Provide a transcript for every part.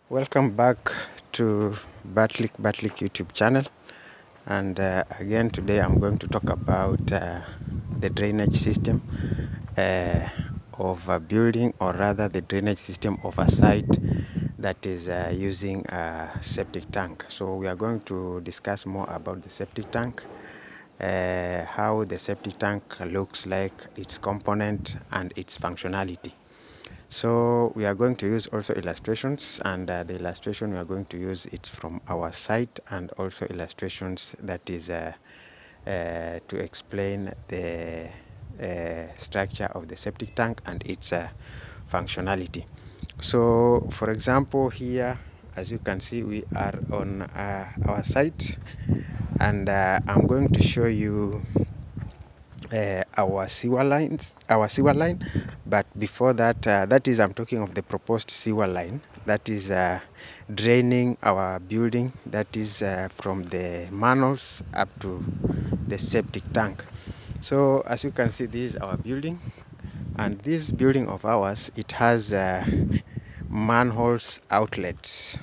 Welcome back to BartlikBartlik YouTube channel, and again today I'm going to talk about the drainage system of a building, or rather the drainage system of a site that is using a septic tank. So we are going to discuss more about the septic tank, how the septic tank looks like, its component and its functionality. So we are going to use also illustrations, and the illustration we are going to use it's from our site, and also illustrations that is to explain the structure of the septic tank and its functionality. So for example, here as you can see we are on our site, and I'm going to show you our sewer line. But before that, that is, I'm talking of the proposed sewer line that is draining our building, that is from the manholes up to the septic tank. So as you can see, this is our building, and this building of ours, it has manholes outlets.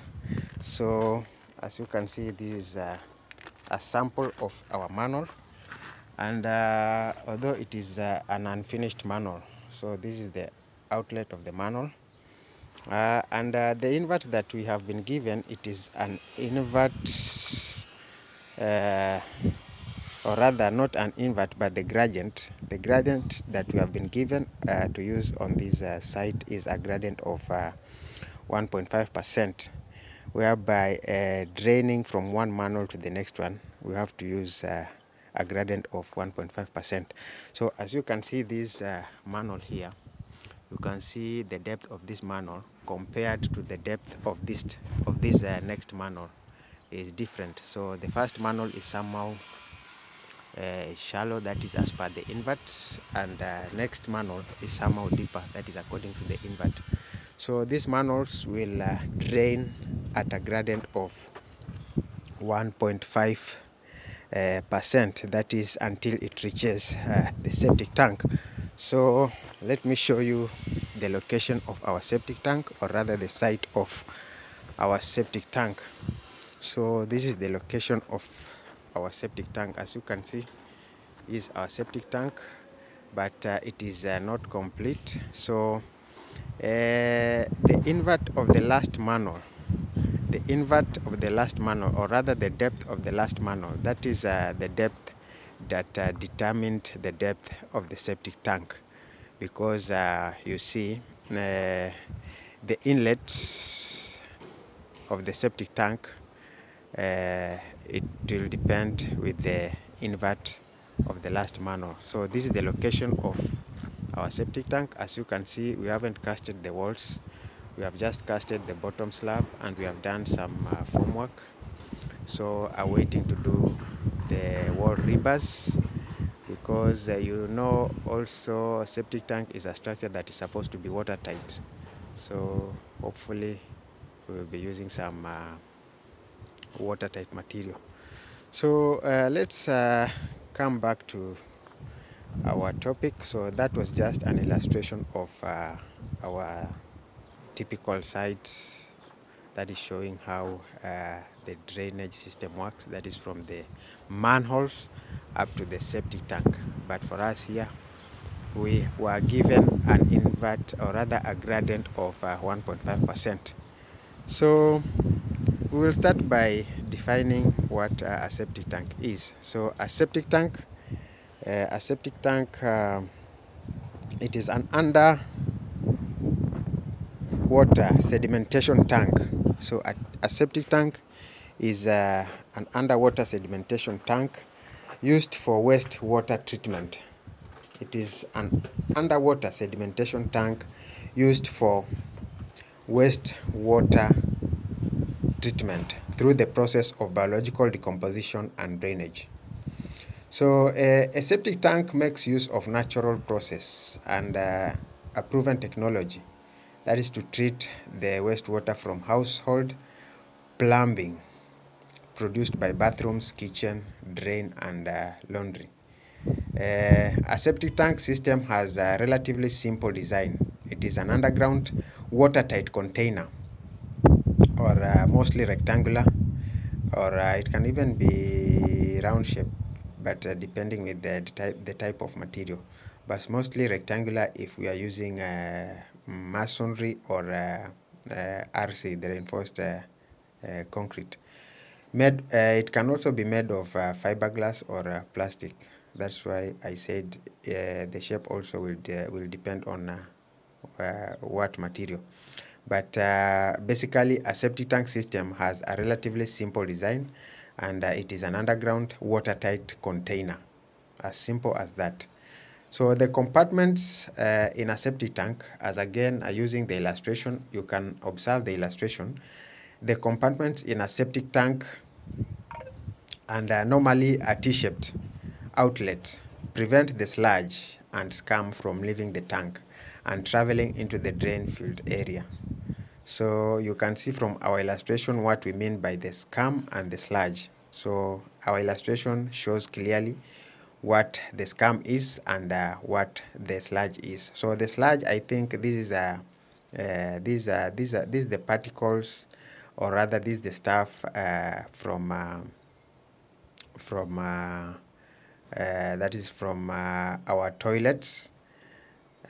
So as you can see, this is a sample of our manhole, and although it is an unfinished manhole, so this is the outlet of the manhole, and the invert that we have been given, it is an invert, or rather not an invert but the gradient that we have been given to use on this site is a gradient of 1.5%, whereby draining from one manhole to the next one, we have to use a gradient of 1.5%. So as you can see this manhole here, you can see the depth of this manhole compared to the depth of this next manhole is different. So the first manhole is somehow shallow, that is as per the invert, and next manhole is somehow deeper, that is according to the invert. So these manholes will drain at a gradient of 1.5%, that is until it reaches the septic tank. So let me show you the location of our septic tank, or rather the site of our septic tank. So this is the location of our septic tank. As you can see, is our septic tank, but it is not complete. So the invert of the last manhole, or rather the depth of the last manhole, that is the depth that determined the depth of the septic tank, because you see the inlet of the septic tank, it will depend with the invert of the last manhole. So this is the location of our septic tank. As you can see, we haven't casted the walls, we have just casted the bottom slab, and we have done some formwork. So I'm waiting to do the wall rebars, because you know also a septic tank is a structure that is supposed to be watertight. So hopefully we will be using some watertight material. So let's come back to our topic. So that was just an illustration of our typical site, that is showing how the drainage system works, that is from the manholes up to the septic tank. But for us here, we were given an invert, or rather a gradient of 1.5%. So we will start by defining what a septic tank is. So a septic tank, it is an underwater sedimentation tank. So a septic tank is an underwater sedimentation tank used for wastewater treatment. It is an underwater sedimentation tank used for wastewater treatment through the process of biological decomposition and drainage. So a septic tank makes use of natural process and a proven technology, that is to treat the wastewater from household plumbing produced by bathrooms, kitchen, drain and laundry. A septic tank system has a relatively simple design. It is an underground watertight container or mostly rectangular, or it can even be round shape, but depending with the type of material, but mostly rectangular if we are using masonry or RC, the reinforced concrete. It can also be made of fiberglass or plastic. That's why I said the shape also will depend on what material. But basically, a septic tank system has a relatively simple design, and it is an underground watertight container. As simple as that. So the compartments in a septic tank, as again using the illustration, you can observe the illustration. The compartments in a septic tank and normally a T-shaped outlet prevent the sludge and scum from leaving the tank and traveling into the drain field area. So you can see from our illustration what we mean by the scum and the sludge. So our illustration shows clearly what the scum is and what the sludge is. So the sludge, I think this is these are the particles, or rather this is the stuff that is from our toilets,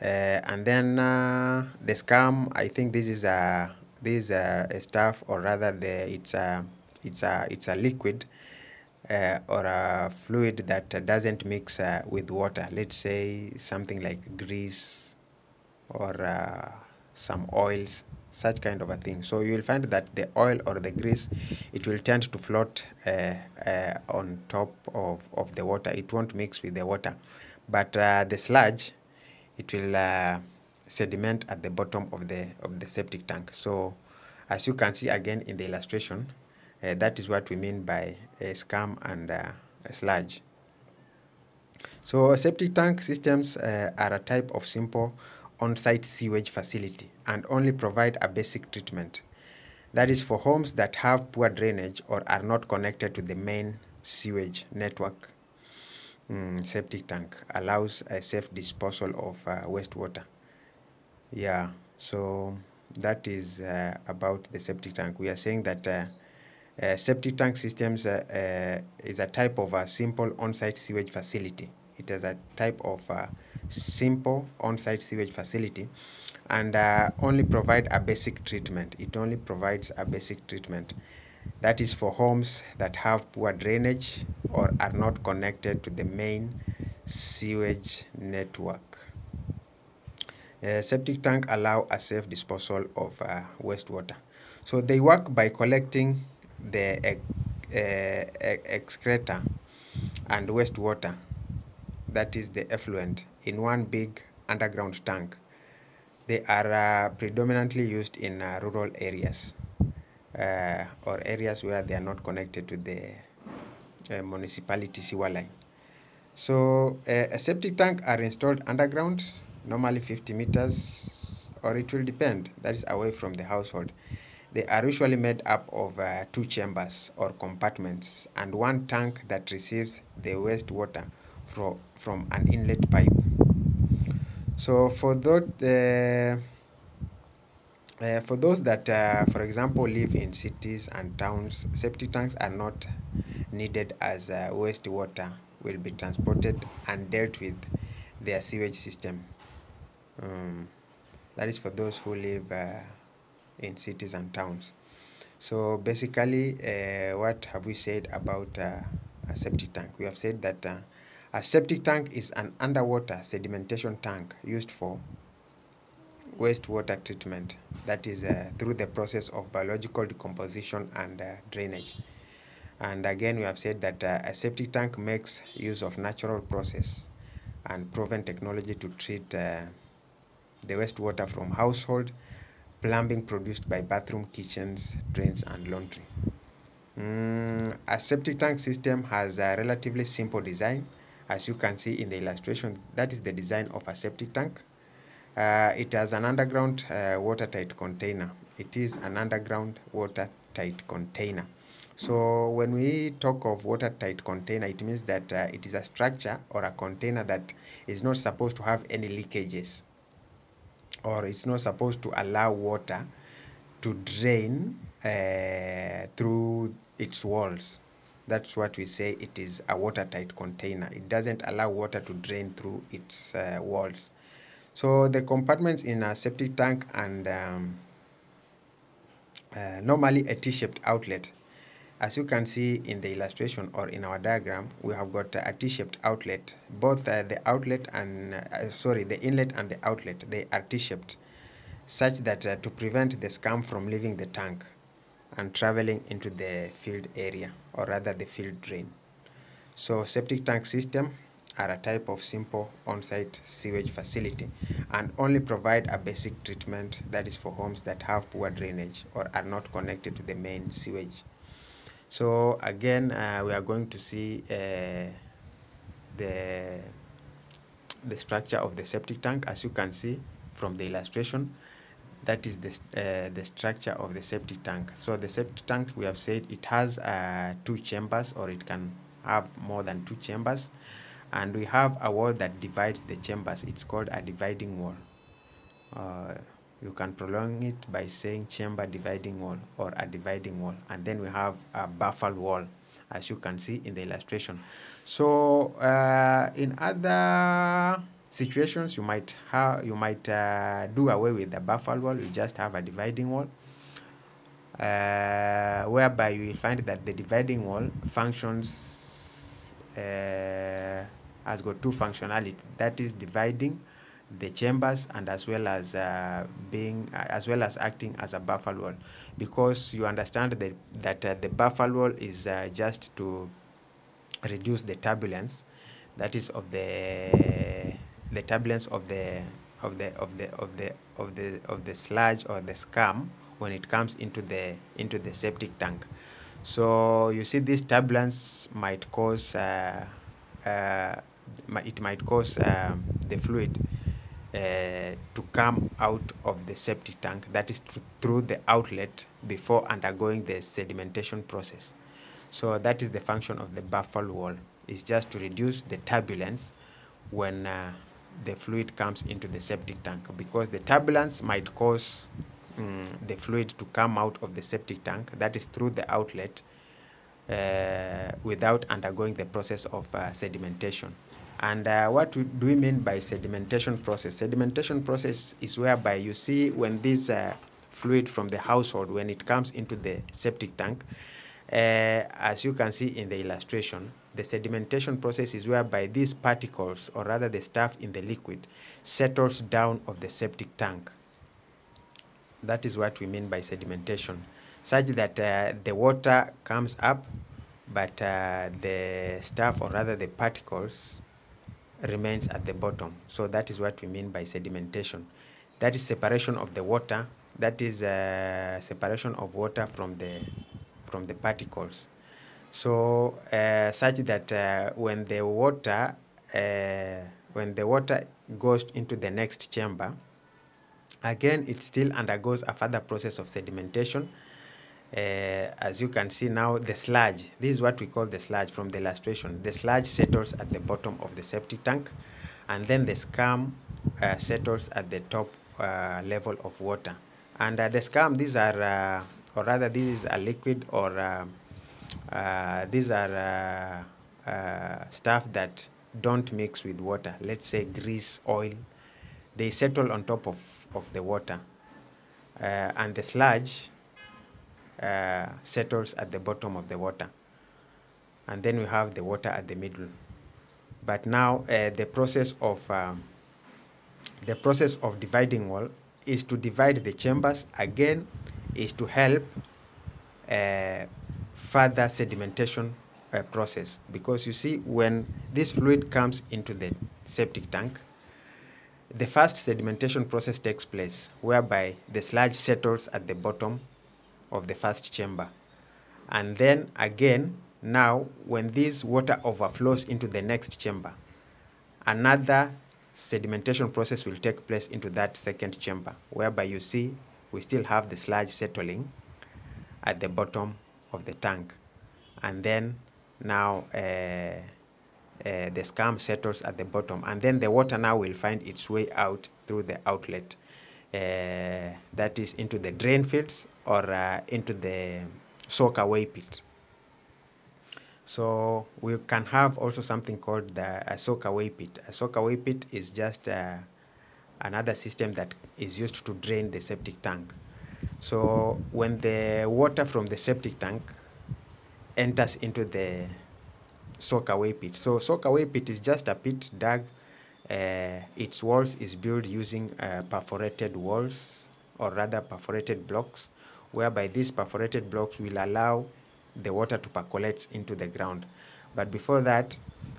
and then the scum, I think this is a stuff, or rather it's a liquid or a fluid that doesn't mix with water. Let's say something like grease or some oils, such kind of a thing. So you will find that the oil or the grease, it will tend to float on top of the water. It won't mix with the water. But the sludge, it will sediment at the bottom of the septic tank. So as you can see again in the illustration, that is what we mean by scum and sludge. So septic tank systems are a type of simple on-site sewage facility and only provide a basic treatment. That is for homes that have poor drainage or are not connected to the main sewage network. Septic tank allows a safe disposal of wastewater. Yeah, so that is about the septic tank. We are saying that septic tank systems is a type of a simple on-site sewage facility. It is a type of simple on-site sewage facility, and only provide a basic treatment. It only provides a basic treatment. That is for homes that have poor drainage or are not connected to the main sewage network. Septic tank allow a safe disposal of wastewater. So they work by collecting the excreta and wastewater, that is the effluent, in one big underground tank. They are predominantly used in rural areas or areas where they are not connected to the municipality sewer line. So a septic tank are installed underground, normally 50 meters, or it will depend, that is away from the household. They are usually made up of 2 chambers or compartments and one tank that receives the wastewater from an inlet pipe. So for those that, for example, live in cities and towns, septic tanks are not needed, as wastewater will be transported and dealt with their sewage system. That is for those who live in cities and towns. So basically, what have we said about a septic tank? We have said that a septic tank is an underwater sedimentation tank used for wastewater treatment, that is through the process of biological decomposition and drainage. And again, we have said that a septic tank makes use of natural process and proven technology to treat the wastewater from household plumbing produced by bathroom, kitchens, drains, and laundry. A septic tank system has a relatively simple design. As you can see in the illustration, that is the design of a septic tank. It has an underground watertight container. It is an underground watertight container. So when we talk of watertight container, it means that it is a structure or a container that is not supposed to have any leakages, or it's not supposed to allow water to drain through its walls. That's what we say it is a watertight container. It doesn't allow water to drain through its walls. So the compartments in a septic tank and normally a T-shaped outlet. As you can see in the illustration or in our diagram, we have got a T-shaped outlet. Both the outlet and the inlet and the outlet, they are T-shaped, such that to prevent the scum from leaving the tank and traveling into the field area, or rather the field drain. So septic tank system are a type of simple on-site sewage facility and only provide a basic treatment, that is for homes that have poor drainage or are not connected to the main sewage. So again, we are going to see the structure of the septic tank. As you can see from the illustration, that is the structure of the septic tank. So the septic tank, we have said it has 2 chambers, or it can have more than 2 chambers, and we have a wall that divides the chambers. It's called a dividing wall. You can prolong it by saying chamber dividing wall or a dividing wall, and then we have a buffer wall, as you can see in the illustration. So in other situations, you might do away with the buffer wall. You just have a dividing wall, whereby you will find that the dividing wall functions has got 2 functionality, that is dividing the chambers and as well as acting as a buffer wall, because you understand that the buffer wall is just to reduce the turbulence, that is of the turbulence of the sludge or the scum when it comes into the septic tank. So you see, this turbulence might cause the fluid to come out of the septic tank, that is through the outlet, before undergoing the sedimentation process. So that is the function of the buffer wall. It's just to reduce the turbulence when the fluid comes into the septic tank, because the turbulence might cause the fluid to come out of the septic tank, that is through the outlet, without undergoing the process of sedimentation. And what do we mean by sedimentation process? Sedimentation process is whereby you see when this fluid from the household, when it comes into the septic tank, as you can see in the illustration, the sedimentation process is whereby these particles, or rather the stuff in the liquid, settles down of the septic tank. That is what we mean by sedimentation, such that the water comes up, but the stuff, or rather the particles, remains at the bottom. So that is what we mean by sedimentation. That is separation of the water. That is separation of water from the particles. So such that when the water goes into the next chamber, again it still undergoes a further process of sedimentation. As you can see now, the sludge, this is what we call the sludge from the illustration. The sludge settles at the bottom of the septic tank, and then the scum settles at the top level of water. And the scum, these are, or rather this is a liquid, or these are stuff that don't mix with water. Let's say grease, oil, they settle on top of the water. And the sludge settles at the bottom of the water, and then we have the water at the middle. But now the process of dividing wall is to divide the chambers, again is to help further sedimentation process, because you see, when this fluid comes into the septic tank, the first sedimentation process takes place, whereby the sludge settles at the bottom of the first chamber. And then again, now when this water overflows into the next chamber, another sedimentation process will take place into that second chamber, whereby you see we still have the sludge settling at the bottom of the tank. And then now the scum settles at the bottom, and then the water now will find its way out through the outlet. that is into the drain fields or into the soak away pit. So we can have also something called the soak away pit. A soak away pit is just another system that is used to drain the septic tank. So when the water from the septic tank enters into the soak away pit. So soak away pit is just a pit dug. Its walls is built using perforated walls, or rather perforated blocks, whereby these perforated blocks will allow the water to percolate into the ground. But before that,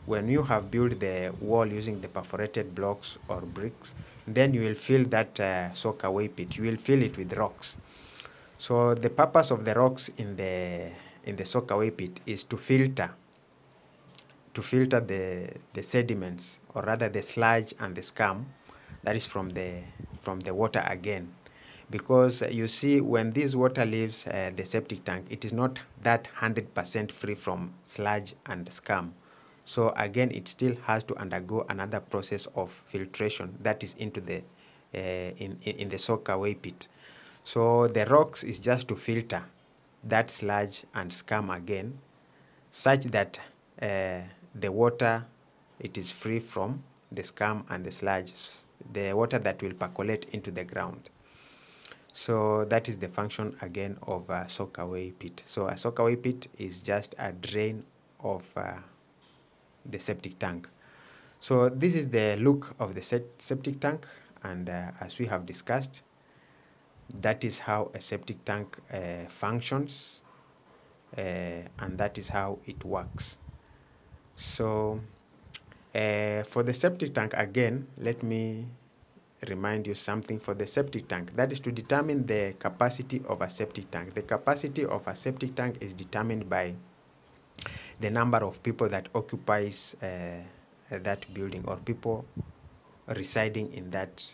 when you have built the wall using the perforated blocks or bricks, then you will fill that soak away pit. You will fill it with rocks. So the purpose of the rocks in the soak away pit is to filter the sediments, or rather the sludge and the scum that is from the water again. Because you see, when this water leaves the septic tank, it is not that 100% free from sludge and scum. So again, it still has to undergo another process of filtration that is into the in the soak away pit. So the rocks is just to filter that sludge and scum again, such that the water, it is free from the scum and the sludge, the water that will percolate into the ground. So that is the function again of a soak away pit. So a soak away pit is just a drain of the septic tank. So this is the look of the septic tank, and as we have discussed, that is how a septic tank functions, and that is how it works. So for the septic tank, again, let me remind you something. For the septic tank, that is to determine the capacity of a septic tank. The capacity of a septic tank is determined by the number of people that occupies that building, or people residing in that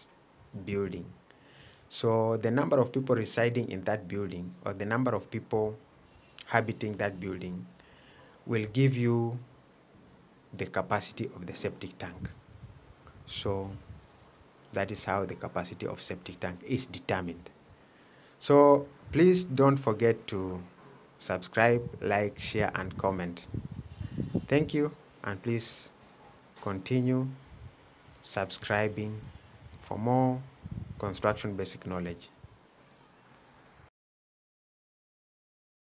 building. So the number of people residing in that building, or the number of people habiting that building, will give you the capacity of the septic tank. So that is how the capacity of septic tank is determined. So please don't forget to subscribe, like, share, and comment. Thank you, and please continue subscribing for more construction basic knowledge.